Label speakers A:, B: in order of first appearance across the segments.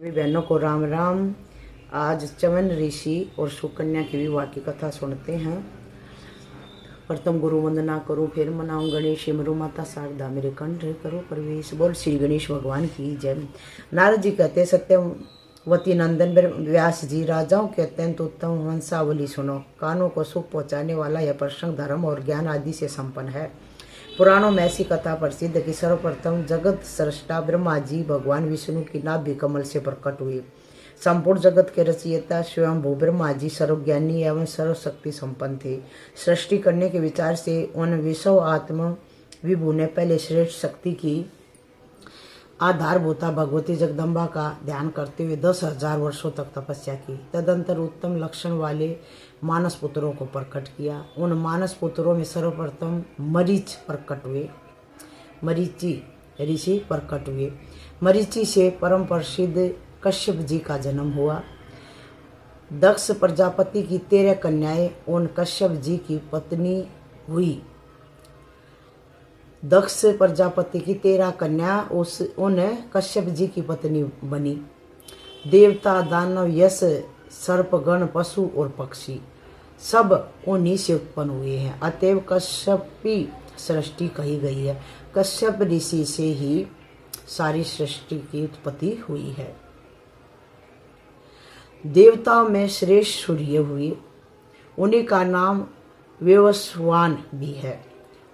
A: सभी बहनों को राम राम। आज चवन ऋषि और सुकन्या की विवाह की कथा सुनते हैं। प्रथम गुरु वंदना करूं, फिर मनाऊं गणेश, मरु माता शारदा मेरे कंठ करो प्रवेश। बोल श्री गणेश भगवान की जय। नारद जी कहते सत्यवती नंदन व्यास जी, राजाओं के अत्यंत उत्तम वंशावली सुनो। कानों को सुख पहुंचाने वाला यह प्रसंग धर्म और ज्ञान आदि से संपन्न है। पुराणों में ऐसी कथा प्रसिद्ध कि सर्वप्रथम जगत सृष्टा ब्रह्मा जी भगवान विष्णु की नाभि कमल से प्रकट हुए। संपूर्ण जगत के रचयिता स्वयं भू ब्रह्मा जी सर्वज्ञानी एवं सर्वशक्ति संपन्न थे। सृष्टि करने के विचार से उन विश्व आत्मा विभु ने पहले श्रेष्ठ शक्ति की आधारभूता भगवती जगदम्बा का ध्यान करते हुए 10,000 वर्षों तक तपस्या की। तदंतर उत्तम लक्षण वाले मानस पुत्रों को प्रकट किया। उन मानस पुत्रों में सर्वप्रथम मरीच प्रकट हुए, मरीचि ऋषि प्रकट हुए। मरीचि से परम प्रसिद्ध कश्यप जी का जन्म हुआ। दक्ष प्रजापति की 13 कन्याएं उन कश्यप जी की पत्नी हुई। दक्ष प्रजापति की 13 कन्या उन कश्यप जी की पत्नी बनी। देवता, दानव, यश, सर्पगण, पशु और पक्षी सब उन्हीं से उत्पन्न हुए हैं। अतएव कश्यपी सृष्टि कही गई है। कश्यप ऋषि से ही सारी सृष्टि की उत्पत्ति हुई है। देवताओं में श्रेष्ठ सूर्य हुए, उन्हीं का नाम वैवस्वान भी है।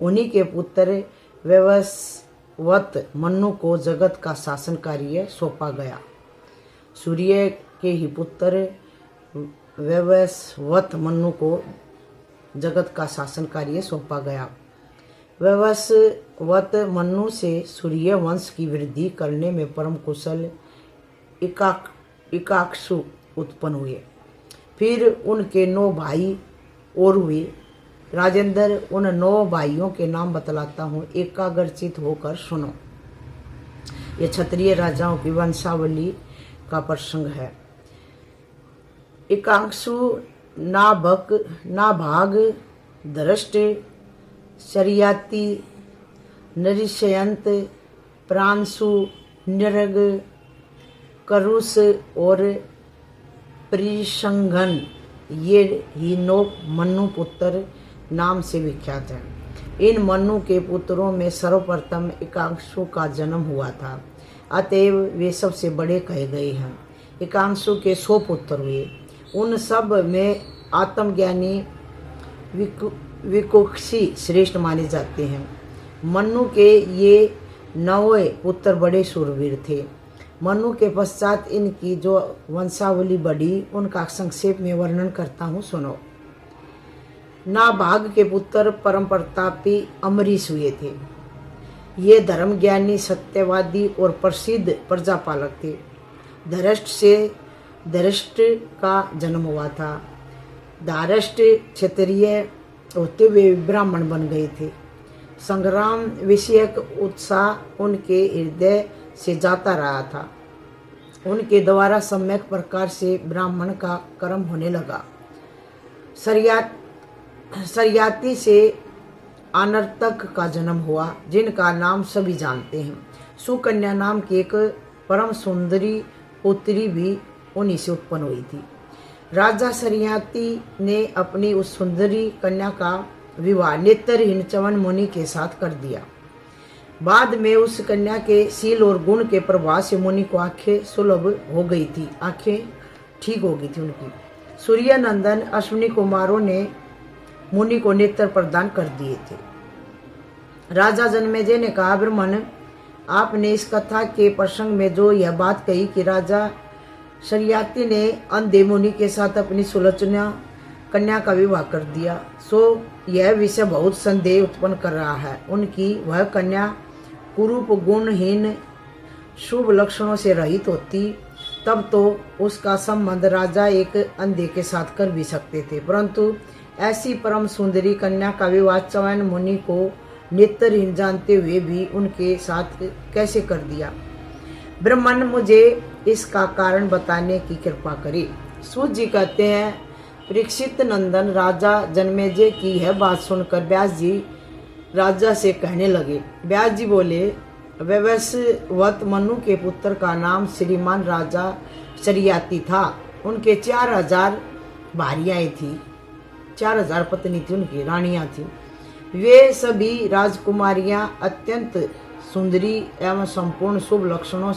A: उन्हीं के पुत्र वैवस्वत मनु को जगत का शासन कार्य सौंपा गया। सूर्य के ही पुत्र वैवस्वत मनु को जगत का शासन कार्य सौंपा गया। वैवस्वत मनु से सूर्य वंश की वृद्धि करने में परम कुशल इकाक्षु उत्पन्न हुए। फिर उनके 9 भाई और हुए। राजेंद्र, उन 9 भाइयों के नाम बतलाता हूँ, एकाग्रचित होकर सुनो। ये क्षत्रिय राजाओं की वंशावली का प्रसंग है। एकांशु, नाभाग, दृष्ट, शरियाती, नरिशयंत, प्रांशु, निरग, करुष और परिसंघन, ये ही 9 मनु पुत्र नाम से विख्यात हैं। इन मनु के पुत्रों में सर्वप्रथम एकांशु का जन्म हुआ था, अतएव वे सबसे बड़े कहे गए हैं। एकांशु के 100 पुत्र हुए। उन सब में आत्मज्ञानी विकुक्षी श्रेष्ठ माने जाते हैं। मनु के ये 9 पुत्र बड़े शूरवीर थे। मनु के पश्चात इनकी जो वंशावली बढ़ी उनका संक्षेप में वर्णन करता हूँ, सुनो। नाभाग के पुत्र परम प्रतापी अमरीश हुए थे। ये धर्मज्ञानी, सत्यवादी और प्रसिद्ध प्रजापालक थे। धरष्ट से धरष्ट का जन्म हुआ था। धारष्ट क्षत्रिय होते हुए ब्राह्मण बन गए थे। संग्राम विषयक उत्साह उनके हृदय से जाता रहा था। उनके द्वारा सम्यक प्रकार से ब्राह्मण का कर्म होने लगा। सरियाती से अनर्तक का जन्म हुआ, जिनका नाम सभी जानते हैं। सुकन्या नाम की एक परम सुंदरी पुत्री भी उन्हीं से उत्पन्न हुई थी। राजा सरियाती ने अपनी उस सुंदरी कन्या का विवाह नेत्रहीन चवन मुनि के साथ कर दिया। बाद में उस कन्या के शील और गुण के प्रभाव से मुनि को आंखें सुलभ हो गई थी, आंखें ठीक हो गई थी उनकी। सूर्य नंदन अश्विनी कुमारों ने मुनि को नेत्र प्रदान कर दिए थे। राजा जन्मेजय ने कहा, ब्रह्मण, आपने इस कथा के प्रसंग में जो यह बात कही कि राजा शरियाती ने अंधे मुनि के साथ अपनी सुलोचना कन्या का विवाह कर दिया, सो यह विषय बहुत संदेह उत्पन्न कर रहा है। उनकी वह कन्या कुरूप, गुणहीन, शुभ लक्षणों से रहित होती, तब तो उसका संबंध राजा एक अंधे के साथ कर भी सकते थे, परंतु ऐसी परम सुंदरी कन्या का विवाह चवन मुनि को नेत्रहीन जानते हुए भी उनके साथ कैसे कर दिया? ब्रह्मन, मुझे इसका कारण बताने की कृपा करें। सूत जी कहते हैं, परीक्षित नंदन राजा जन्मेजय की यह बात सुनकर व्यास जी राजा से कहने लगे। व्यास जी बोले, वैवस्वत मनु के पुत्र का नाम श्रीमान राजा शरियाती था। उनके 4000 भार्याएं थी, 4000 पत्नी थी, उनकी रानियां थी। वे सभी राजकुमारियां अत्यंत सुंदरी एवं संपूर्ण शुभ लक्षणों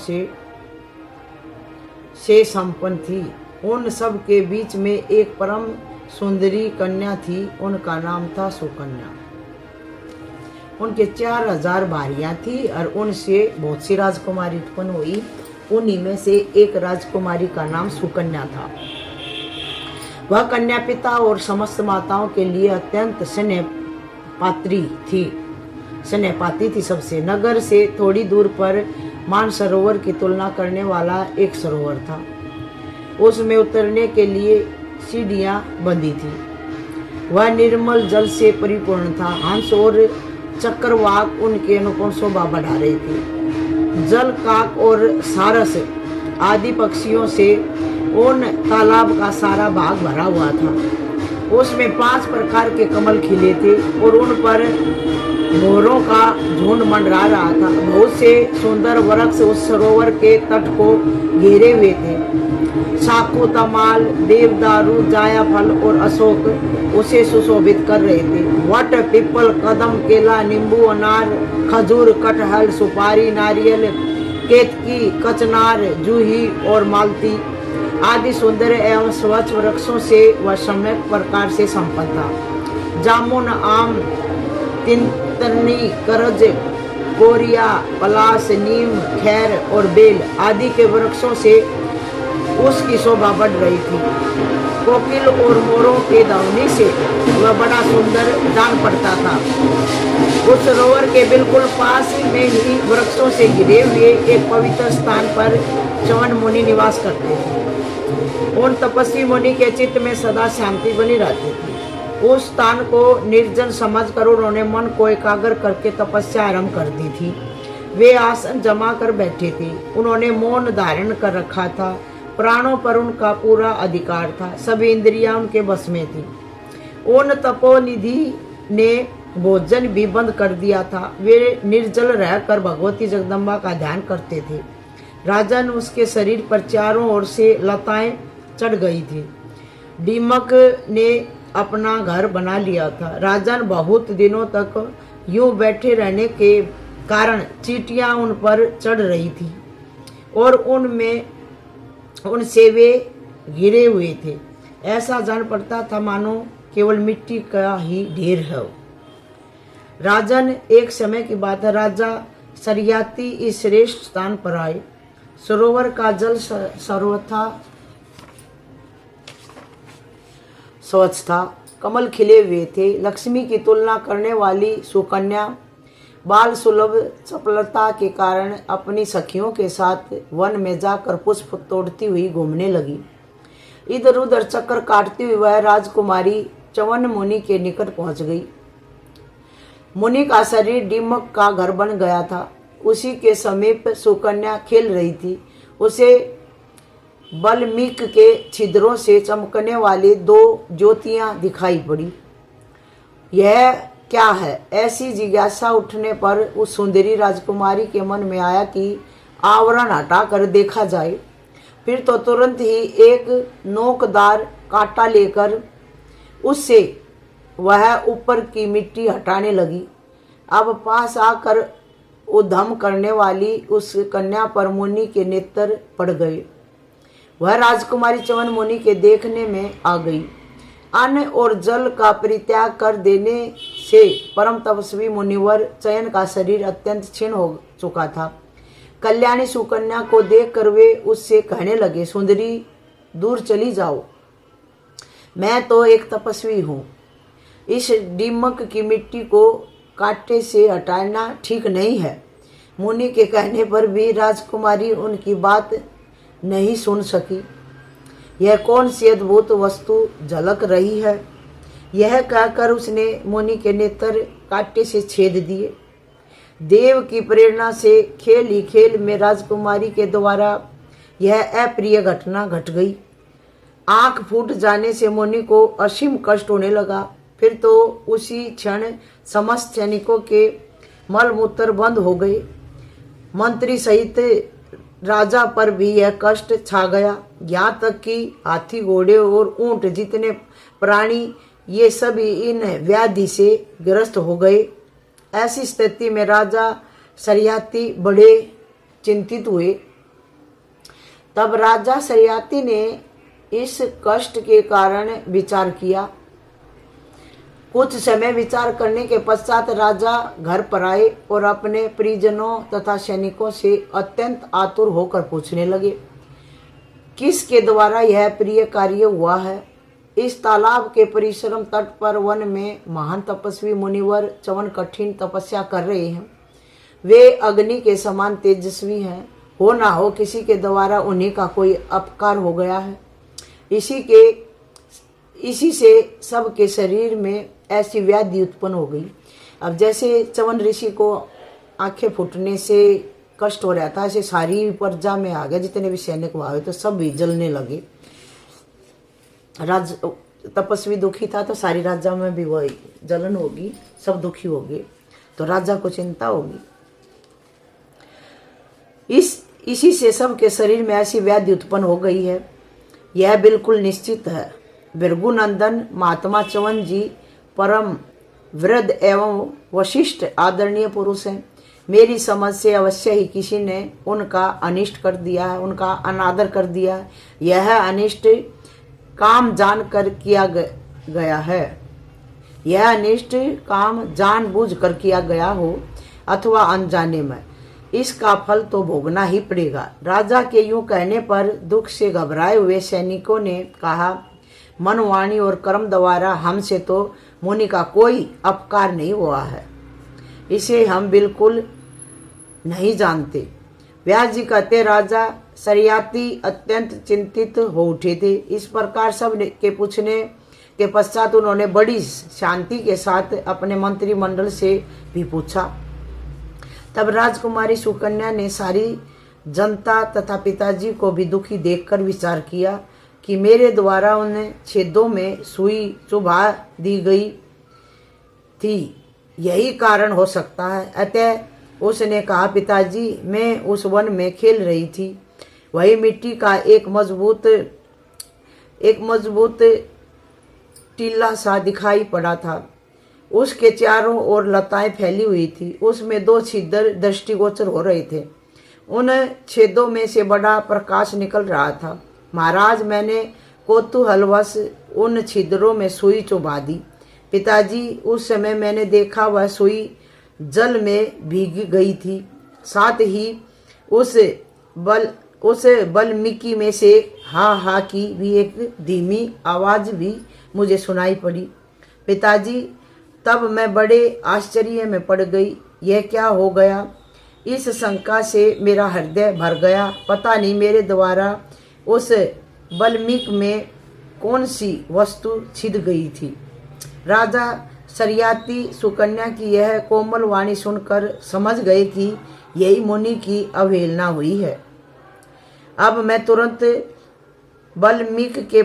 A: से संपन्न थी। उन सब के बीच में एक परम सुंदरी कन्या थी, उनका नाम था सुकन्या। उनके 4000 भार्यां थी और उनसे बहुत सी राजकुमारी उत्पन्न हुई। उन्हीं में से एक राजकुमारी का नाम सुकन्या था। वह कन्या पिता और समस्त माताओं के लिए अत्यंत स्नेहपाती थी। सबसे नगर से थोड़ी दूर पर मानसरोवर की तुलना करने वाला एक सरोवर था। उसमें उतरने के लिए सीढ़ियां बंधी थी। वह निर्मल जल से परिपूर्ण था। हंस और चक्रवाक उनके अनुकूल शोभा बढ़ा रहे थे। जल, काक और सारस आदि पक्षियों से उन तालाब का सारा भाग भरा हुआ था। उसमें 5 प्रकार के कमल खिले थे और उन पर मोरों का झुंड मंडरा रहा था। बहुत से सुंदर वृक्ष उस सरोवर के तट को घेरे हुए थे। साखू, तमाल, देवदारू, जायफल और अशोक उसे सुशोभित कर रहे थे। वट, पीपल, कदम, केला, नींबू, अनार, खजूर, कटहल, सुपारी, नारियल, केतकी, कचनार, जूही और मालती आदि सुंदर एवं स्वच्छ वृक्षों से वह सम्यक प्रकार से संपन्न था। जामुन, आम, तिनतनी, करज, कोरिया, पलास, नीम, खैर और बेल आदि के वृक्षों से उसकी शोभा बढ़ रही थी। कोकिल और मोरों के ध्वनि से वह बड़ा सुंदर जान पड़ता था। उस सरोवर के बिल्कुल पास में ही वृक्षों से घिरे हुए एक पवित्र स्थान पर च्यवन मुनि निवास करते थे। उन तपस्वी मुनि के चित्त में सदा शांति बनी रहती थी। उस स्थान को निर्जन समझकर उन्होंने मन को एकाग्र करके तपस्या आरंभ कर दी थी। वे आसन जमा कर बैठे थे। उन्होंने मौन धारण कर रखा था। प्राणों पर उनका पूरा अधिकार था। सभी इंद्रियां उनके बस में थी। उन तपोनिधि ने भोजन भी बंद कर दिया था। वे निर्जल रहकर भगवती जगदम्बा का ध्यान करते थे। राजन, उसके शरीर पर चारों ओर से लताएं चढ़ गई थी। दीमक ने अपना घर बना लिया था। राजन बहुत दिनों तक यूं बैठे रहने के कारण चींटियां उन पर चढ़ रही थी और उनसे वे घिरे हुए थे। ऐसा जान पड़ता था मानो केवल मिट्टी का ही ढेर है। राजन, एक समय की बात है, राजा शरियाती इस श्रेष्ठ स्थान पर आए। सरोवर का जल सर्वथा स्वच्छ था। कमल खिले हुए थे। लक्ष्मी की तुलना करने वाली सुकन्या बाल सुलभ चपलता के कारण अपनी सखियों के साथ वन में जाकर पुष्प तोड़ती हुई घूमने लगी। इधर उधर चक्कर काटती हुई वह राजकुमारी च्यवन मुनि के निकट पहुंच गई। मुनि का शरीर दीमक का घर बन गया था। उसी के समीप सुकन्या खेल रही थी। उसे बल्मीक के छिद्रों से चमकने वाली 2 ज्योतियां दिखाई पड़ी। यह क्या है? ऐसी जिज्ञासा उठने पर उस सुंदरी राजकुमारी के मन में आया कि आवरण हटाकर देखा जाए। फिर तो तुरंत ही एक नोकदार कांटा लेकर उससे वह ऊपर की मिट्टी हटाने लगी। अब पास आकर उद्यम करने वाली उस कन्या पर मुनि के नेत्र पड़ गए। वह राजकुमारी च्यवन मुनि के देखने में आ गई। अन्न और जल का परित्याग कर देने से परम तपस्वी मुनिवर च्यवन का शरीर अत्यंत क्षीण हो चुका था। कल्याणी सुकन्या को देखकर वे उससे कहने लगे, सुंदरी, दूर चली जाओ, मैं तो एक तपस्वी हूँ। इस दीमक की मिट्टी को कांटे से हटाना ठीक नहीं है। मुनि के कहने पर भी राजकुमारी उनकी बात नहीं सुन सकी। यह कौन सी अद्भुत वस्तु झलक रही है? यह कहकर उसने मुनि के नेत्र कांटे से छेद दिए। देव की प्रेरणा से खेल ही खेल में राजकुमारी के द्वारा यह अप्रिय घटना घट गई। आंख फूट जाने से मुनि को असीम कष्ट होने लगा। फिर तो उसी क्षण समस्त सैनिकों के मलमूत्र बंद हो गए। मंत्री सहित राजा पर भी यह कष्ट छा गया। यहाँ तक कि हाथी, घोड़े और ऊंट जितने प्राणी ये सभी इन व्याधि से ग्रस्त हो गए। ऐसी स्थिति में राजा शरियाती बड़े चिंतित हुए। तब राजा शरियाती ने इस कष्ट के कारण विचार किया। कुछ समय विचार करने के पश्चात राजा घर पर आए और अपने परिजनों तथा सैनिकों से अत्यंत आतुर होकर पूछने लगे, किसके द्वारा यह प्रिय कार्य हुआ है? इस तालाब के परिश्रम तट पर वन में महान तपस्वी मुनिवर च्यवन कठिन तपस्या कर रहे हैं। वे अग्नि के समान तेजस्वी हैं। हो ना हो किसी के द्वारा उन्हीं का कोई अपकार हो गया है। इसी से सबके शरीर में ऐसी व्याधि उत्पन्न हो गई। अब जैसे च्यवन ऋषि को आंखें फूटने से कष्ट हो रहा था, ऐसे सारी प्रजा में आ गया। जितने भी सैनिक हुए तो सब भी जलने लगे। तपस्वी दुखी था तो सारी राजा में भी वही जलन होगी, सब दुखी होंगे, तो राजा को चिंता होगी। इसी से सबके शरीर में ऐसी व्याधि उत्पन्न हो गई है, यह बिल्कुल निश्चित है। भृगुनंदन महात्मा च्यवन जी परम वृद्ध एवं वशिष्ठ आदरणीय पुरुष हैं। मेरी समझ से अवश्य ही किसी ने उनका अनिष्ट कर दिया है, उनका अनादर कर दिया है। यह अनिष्ट काम जान कर किया गया है। यह अनिष्ट काम जानबूझ कर किया गया हो अथवा अनजाने में, इसका फल तो भोगना ही पड़ेगा। राजा के यूं कहने पर दुख से घबराए हुए सैनिकों ने कहा, मन, वाणी और कर्म द्वारा हमसे तो मुनि का कोई अपकार नहीं हुआ है, इसे हम बिल्कुल नहीं जानते। व्यास जी कहते, राजा शरियाती अत्यंत चिंतित हो उठे थे। इस प्रकार सब के पूछने के पश्चात उन्होंने बड़ी शांति के साथ अपने मंत्रिमंडल से भी पूछा। तब राजकुमारी सुकन्या ने सारी जनता तथा पिताजी को भी दुखी देखकर विचार किया कि मेरे द्वारा उन छेदों में सुई चुभा दी गई थी, यही कारण हो सकता है। अतः उसने कहा, पिताजी, मैं उस वन में खेल रही थी, वही मिट्टी का एक मजबूत टीला सा दिखाई पड़ा था। उसके चारों ओर लताएं फैली हुई थी। उसमें 2 छिद्र दृष्टिगोचर हो रहे थे। उन छेदों में से बड़ा प्रकाश निकल रहा था। महाराज, मैंने कौतूहलवश उन छिद्रों में सुई चुभा दी। पिताजी, उस समय मैंने देखा वह सुई जल में भीग गई थी। साथ ही उस बल्मीकि में से हा हा की भी एक धीमी आवाज भी मुझे सुनाई पड़ी। पिताजी, तब मैं बड़े आश्चर्य में पड़ गई। यह क्या हो गया? इस शंका से मेरा हृदय भर गया। पता नहीं मेरे द्वारा उस बल्मीक में कौन सी वस्तु छिद गई थी। राजा शरियाती सुकन्या की यह कोमल वाणी सुनकर समझ गए कि यही मुनि की अवहेलना हुई है। अब वे तुरंत बल्मीक के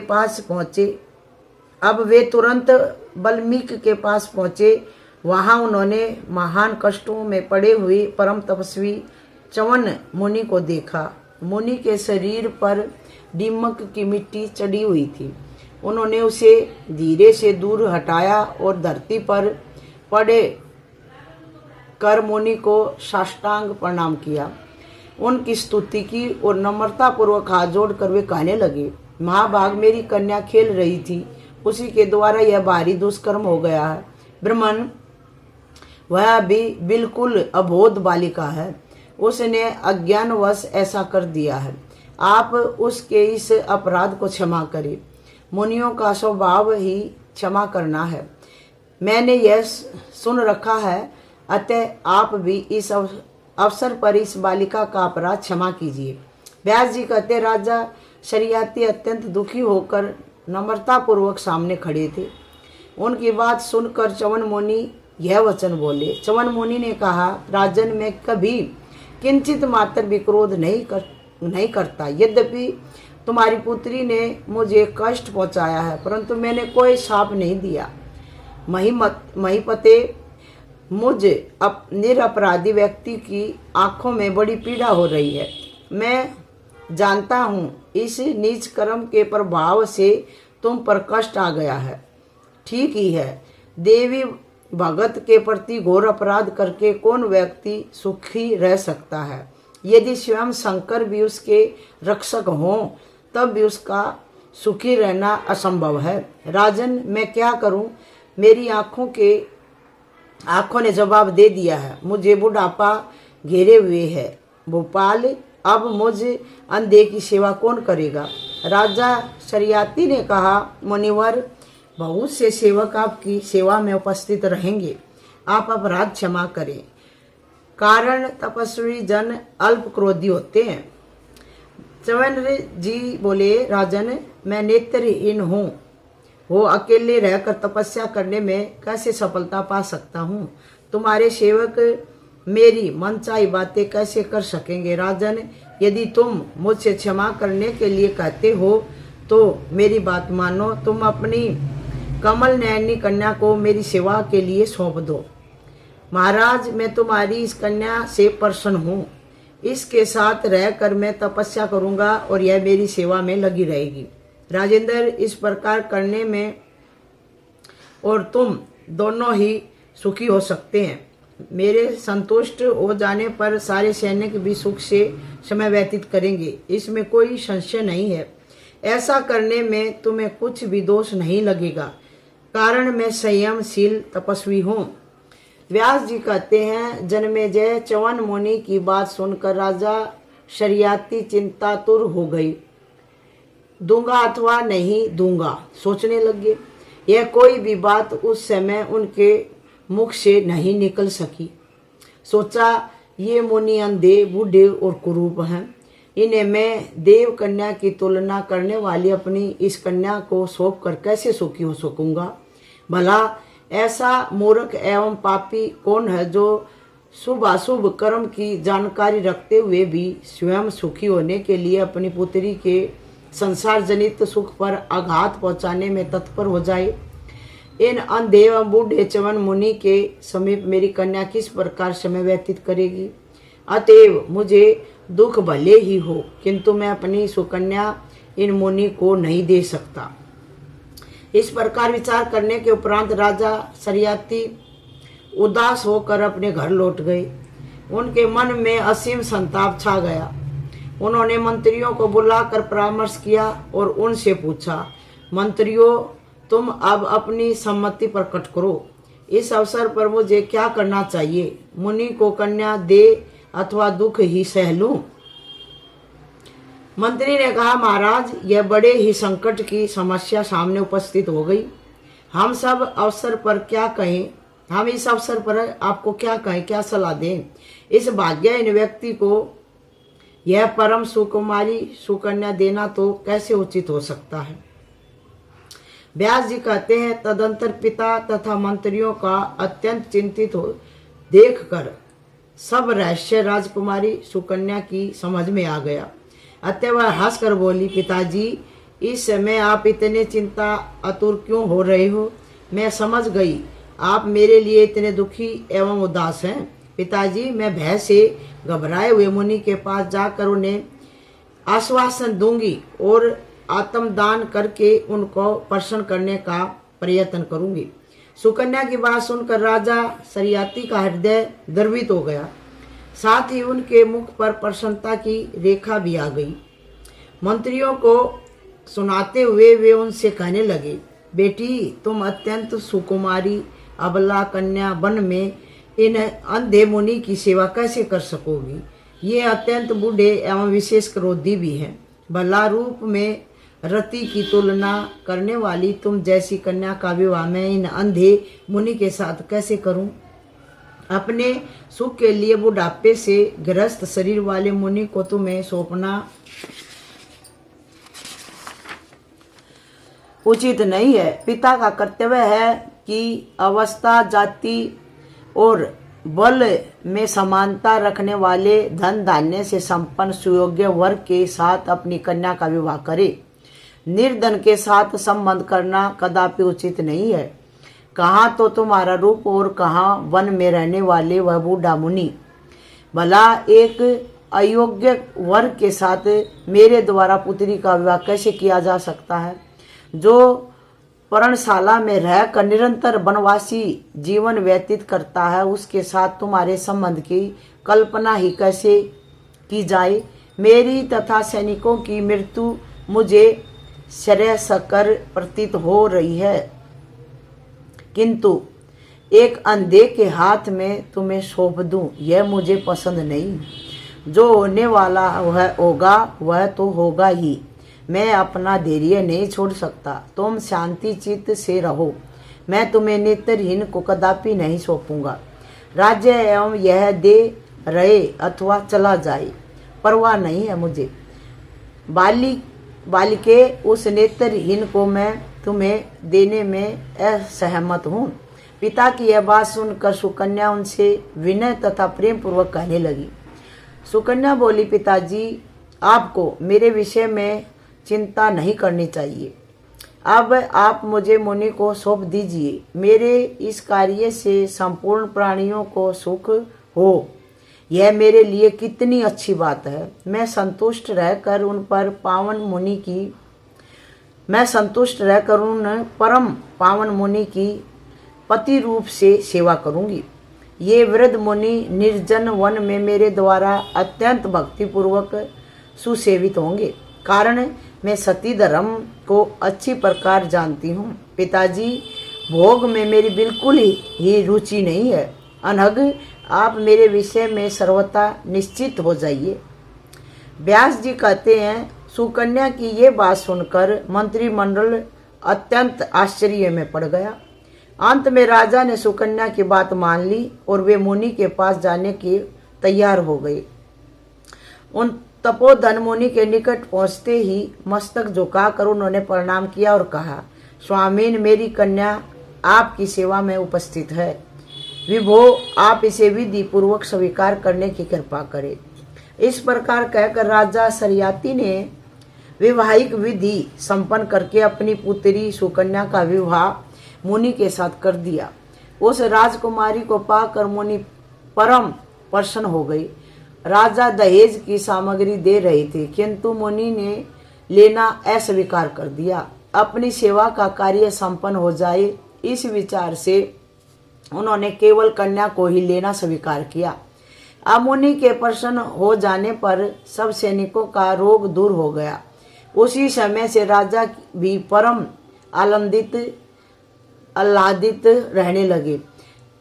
A: पास पहुंचे। वहां उन्होंने महान कष्टों में पड़े हुए परम तपस्वी च्यवन मुनि को देखा। मुनि के शरीर पर दीमक की मिट्टी चढ़ी हुई थी। उन्होंने उसे धीरे से दूर हटाया और धरती पर पड़े कर मुनि को साष्टांग प्रणाम किया, उनकी स्तुति की और नम्रता पूर्वक हाथ जोड़कर वे कहने लगे, महाभाग, मेरी कन्या खेल रही थी, उसी के द्वारा यह भारी दुष्कर्म हो गया है। ब्राह्मण, वह भी बिल्कुल अबोध बालिका है, उसने अज्ञानवश ऐसा कर दिया है। आप उसके इस अपराध को क्षमा करें। मुनियों का स्वभाव ही क्षमा करना है, मैंने यह सुन रखा है। अतः आप भी इस अवसर पर इस बालिका का अपराध क्षमा कीजिए। व्यास जी कहते, राजा शरियाती अत्यंत दुखी होकर नम्रता पूर्वक सामने खड़े थे। उनकी बात सुनकर च्यवन मुनि यह वचन बोले। च्यवन मुनि ने कहा, राजन, मैं कभी किंचित मात्र भी क्रोध नहीं करता। यद्यपि तुम्हारी पुत्री ने मुझे कष्ट पहुंचाया है, परंतु मैंने कोई शाप नहीं दिया। महीपते, मुझ निरपराधी व्यक्ति की आंखों में बड़ी पीड़ा हो रही है। मैं जानता हूँ इस नीच कर्म के प्रभाव से तुम पर कष्ट आ गया है। ठीक ही है, देवी भगत के प्रति घोर अपराध करके कौन व्यक्ति सुखी रह सकता है? यदि स्वयं शंकर भी उसके रक्षक हों तब भी उसका सुखी रहना असंभव है। राजन, मैं क्या करूं? मेरी आंखों ने जवाब दे दिया है। मुझे बुढ़ापा घेरे हुए है भोपाल, अब मुझ अंधे की सेवा कौन करेगा? राजा शरियाती ने कहा, मुनिवर, बहुत से सेवक आपकी सेवा में उपस्थित रहेंगे, आप अपराध क्षमा करें। कारण तपस्वी जन अल्प क्रोधी होते हैं। चवनर जी बोले, राजन, मैं नेत्रहीन हूँ, वो अकेले रहकर तपस्या करने में कैसे सफलता पा सकता हूँ? तुम्हारे सेवक मेरी मनचाही बातें कैसे कर सकेंगे? राजन, यदि तुम मुझसे क्षमा करने के लिए कहते हो तो मेरी बात मानो, तुम अपनी कमल नयनी कन्या को मेरी सेवा के लिए सौंप दो। महाराज, मैं तुम्हारी इस कन्या से प्रसन्न हूँ, इसके साथ रहकर मैं तपस्या करूँगा और यह मेरी सेवा में लगी रहेगी। राजेंद्र, इस प्रकार करने में और तुम दोनों ही सुखी हो सकते हैं। मेरे संतुष्ट हो जाने पर सारे सैनिक भी सुख से समय व्यतीत करेंगे, इसमें कोई संशय नहीं है। ऐसा करने में तुम्हें कुछ भी दोष नहीं लगेगा, कारण मैं संयमशील तपस्वी हूँ। व्यास जी कहते हैं, जन्मेजय च्यवन मुनि की बात सुनकर राजा शरियाती चिंतातुर हो गई। दूंगा अथवा नहीं दूंगा सोचने लगे। यह कोई भी बात उस समय उनके मुख से नहीं निकल सकी। सोचा, ये मुनि अंधे, बूढ़े और कुरूप हैं, इन्हें मैं देव कन्या की तुलना करने वाली अपनी इस कन्या को सौंप कर कैसे सुखी हो सकूंगा? भला ऐसा मूर्ख एवं पापी कौन है जो शुभ अशुभ कर्म की जानकारी रखते हुए भी स्वयं सुखी होने के लिए अपनी पुत्री के संसार जनित सुख पर आघात पहुंचाने में तत्पर हो जाए? इन अंधे एवं बूढ़े च्यवन मुनि के समीप मेरी कन्या किस प्रकार समय व्यतीत करेगी? अतएव मुझे दुख भले ही हो, किंतु मैं अपनी सुकन्या इन मुनि को नहीं दे सकता। इस प्रकार विचार करने के उपरांत राजा शरियाती उदास होकर अपने घर लौट गए। उनके मन में असीम संताप छा गया। उन्होंने मंत्रियों को बुलाकर परामर्श किया और उनसे पूछा, मंत्रियों, तुम अब अपनी सम्मति प्रकट करो। इस अवसर पर मुझे क्या करना चाहिए? मुनि को कन्या दे अथवा दुख ही सह लूं? मंत्री ने कहा, महाराज, यह बड़े ही संकट की समस्या सामने उपस्थित हो गई। हम इस अवसर पर आपको क्या कहें, क्या सलाह दें? इस भाग्यहीन व्यक्ति को यह परम सुकुमारी सुकन्या देना तो कैसे उचित हो सकता है? व्यास जी कहते हैं, तदंतर पिता तथा मंत्रियों का अत्यंत चिंतित हो देखकर सब रहस्य राजकुमारी सुकन्या की समझ में आ गया। अतः वह हंसकर बोली, पिताजी, इस समय आप इतने चिंता आतुर क्यों हो रहे हो? मैं समझ गई, आप मेरे लिए इतने दुखी एवं उदास हैं। पिताजी, मैं भय से घबराए हुए मुनि के पास जाकर उन्हें आश्वासन दूंगी और आत्मदान करके उनको प्रसन्न करने का प्रयत्न करूंगी। सुकन्या की बात सुनकर राजा शरियाती का हृदय द्रवित हो गया, साथ ही उनके मुख पर प्रसन्नता की रेखा भी आ गई। मंत्रियों को सुनाते हुए वे उनसे कहने लगे, बेटी, तुम अत्यंत सुकुमारी अबला कन्या वन में इन अंधे मुनि की सेवा कैसे कर सकोगी? ये अत्यंत बूढ़े एवं विशेष क्रोधी भी हैं। भला रूप में रति की तुलना करने वाली तुम जैसी कन्या का विवाह मैं इन अंधे मुनि के साथ कैसे करूं? अपने सुख के लिए बुढ़ापे से ग्रस्त शरीर वाले मुनि को तुम्हें सौंपना उचित नहीं है। पिता का कर्तव्य है कि अवस्था, जाति और बल में समानता रखने वाले धन धान्य से संपन्न सुयोग्य वर्ग के साथ अपनी कन्या का विवाह करे। निर्धन के साथ संबंध करना कदापि उचित नहीं है, कहाँ तो तुम्हारा रूप और कहाँ वन में रहने वाले वह बूढ़ा मुनि। भला एक अयोग्य वर के साथ मेरे द्वारा पुत्री का विवाह कैसे किया जा सकता है? जो पर्णशाला में रहकर निरंतर वनवासी जीवन व्यतीत करता है उसके साथ तुम्हारे संबंध की कल्पना ही कैसे की जाए? मेरी तथा सैनिकों की मृत्यु मुझे श्रेयस्कर प्रतीत हो रही है, किंतु एक अंधे के हाथ में तुम्हें सौंप दूं यह मुझे पसंद नहीं। जो होने वाला वह होगा, वह तो होगा ही। मैं अपना धैर्य नहीं छोड़ सकता। तुम शांति चित्त से रहो, मैं तुम्हें नेत्रहीन को कदापि नहीं सौंपूंगा। राज्य एवं यह दे रहे अथवा चला जाए, परवाह नहीं है मुझे। बालिके, उस नेत्रहीन को मैं तुम्हें देने में असहमत हूँ। पिता की यह बात सुनकर सुकन्या उनसे विनय तथा प्रेम पूर्वक कहने लगी। सुकन्या बोली, पिताजी, आपको मेरे विषय में चिंता नहीं करनी चाहिए। अब आप मुझे मुनि को सौंप दीजिए। मेरे इस कार्य से संपूर्ण प्राणियों को सुख हो, यह मेरे लिए कितनी अच्छी बात है। मैं संतुष्ट रहकर उन परम पावन मुनि की पति रूप से सेवा करूंगी। ये वृद्ध मुनि निर्जन वन में मेरे द्वारा अत्यंत भक्तिपूर्वक सुसेवित होंगे, कारण मैं सती धर्म को अच्छी प्रकार जानती हूँ। पिताजी, भोग में मेरी बिल्कुल ही रुचि नहीं है। अनघ, आप मेरे विषय में सर्वथा निश्चित हो जाइए। व्यास जी कहते हैं, सुकन्या की ये बात सुनकर मंत्रिमंडल अत्यंत आश्चर्य में पड़ गया। अंत में राजा ने सुकन्या की बात मान ली और वे मुनि के पास जाने के तैयार हो गए। उन तपोधन मुनि के निकट पहुंचते ही मस्तक झुकाकर उन्होंने प्रणाम किया और कहा, स्वामीन, मेरी कन्या आपकी सेवा में उपस्थित है। विभो, आप इसे विधि पूर्वक स्वीकार करने की कृपा करें। इस प्रकार कहकर राजा शरियाती ने वैवाहिक विधि संपन्न करके अपनी पुत्री सुकन्या का विवाह मुनि के साथ कर दिया। उस राजकुमारी को पाकर मुनि परम प्रसन्न हो गई। राजा दहेज की सामग्री दे रहे थे, किंतु मुनि ने लेना अस्वीकार कर दिया। अपनी सेवा का कार्य संपन्न हो जाए, इस विचार से उन्होंने केवल कन्या को ही लेना स्वीकार किया। अब मुनि के प्रसन्न हो जाने पर सब सैनिकों का रोग दूर हो गया। उसी समय से राजा भी परम आह्लादित रहने लगे,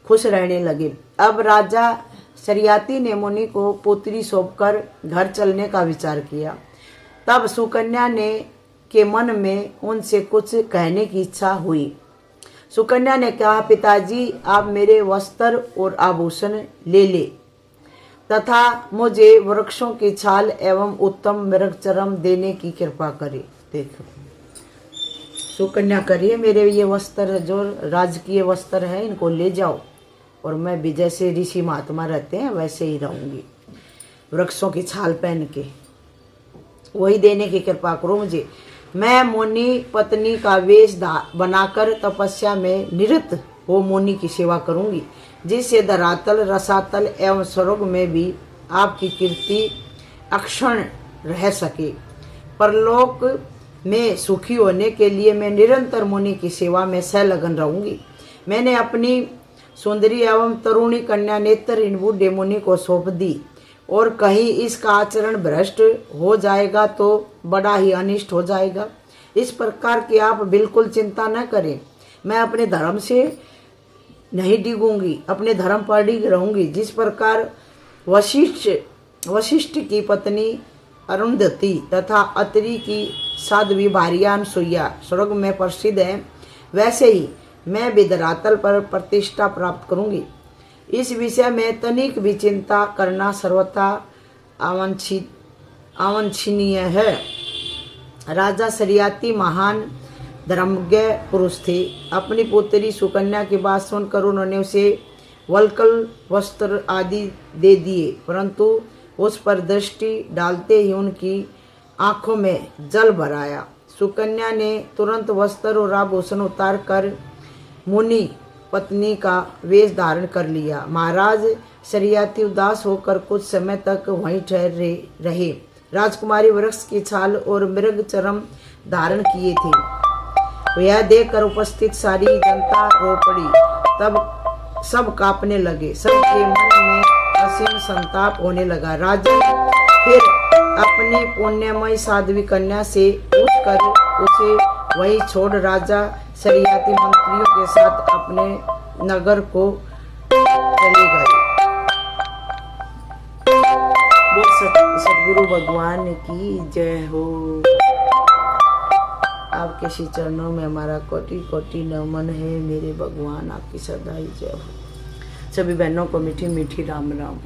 A: खुश रहने लगे। अब राजा शरियाती ने मुनि को पुत्री सौंपकर घर चलने का विचार किया। तब सुकन्या के मन में उनसे कुछ कहने की इच्छा हुई। सुकन्या ने कहा, पिताजी, आप मेरे वस्त्र और आभूषण ले तथा मुझे वृक्षों की छाल एवं उत्तम मृगचर्म देने की कृपा करे। देखो, सुकन्या करिए, मेरे ये वस्त्र जो राजकीय वस्त्र है इनको ले जाओ और मैं भी जैसे ऋषि महात्मा रहते हैं वैसे ही रहूंगी, वृक्षों की छाल पहन के, वही देने की कृपा करो मुझे। मैं मुनि पत्नी का वेश बनाकर तपस्या में निरत हो मुनि की सेवा करूंगी, जिससे धरातल, रसातल एवं स्वर्ग में भी आपकी कीर्ति अक्षण रह सके। परलोक में सुखी होने के लिए मैं निरंतर मुनि की सेवा में संलग्न रहूंगी। मैंने अपनी सुंदरी एवं तरुणी कन्या नेत्रहीन बूढ़े मुनि को सौंप दी, और कहीं इसका आचरण भ्रष्ट हो जाएगा तो बड़ा ही अनिष्ट हो जाएगा। इस प्रकार की आप बिल्कुल चिंता न करें। मैं अपने धर्म से नहीं डिगूंगी, अपने धर्म पर डिग रहूंगी। जिस प्रकार वशिष्ठ की पत्नी अरुंधति तथा अत्रि की साध्वी भार्या अनसुईया स्वर्ग में प्रसिद्ध है, वैसे ही मैं भी धरातल पर प्रतिष्ठा प्राप्त करूंगी। इस विषय में तनिक भी चिंता करना सर्वथा अवांछनीय है। राजा शरियाती महान धर्मज्ञ पुरुष थे। अपनी पुत्री सुकन्या की बात सुनकर उन्होंने उसे वल्कल वस्त्र आदि दे दिए, परंतु उस पर दृष्टि डालते ही उनकी आंखों में जल भर आया। सुकन्या ने तुरंत वस्त्र और आभूषण उतार कर मुनि पत्नी का वेश धारण कर लिया। महाराज शरियाती उदास होकर कुछ समय तक वहीं ठहरे रहे। राजकुमारी वृक्ष की छाल और मृग चर्म धारण किए थे। यह देखकर उपस्थित सारी जनता रो पड़ी। तब सब कांपने लगे। सबके मन में असीम संताप होने लगा। राजन फिर अपनी पुण्यमयी साध्वी कन्या से पूछकर उसे वही छोड़ राजा शरियाती मंत्रियों के साथ अपने नगर को चले गए। सतगुरु भगवान की जय हो। आपके श्री चरणों में हमारा कोटि कोटि नमन है। मेरे भगवान आपकी सदा ही जय हो। सभी बहनों को मीठी मीठी राम राम।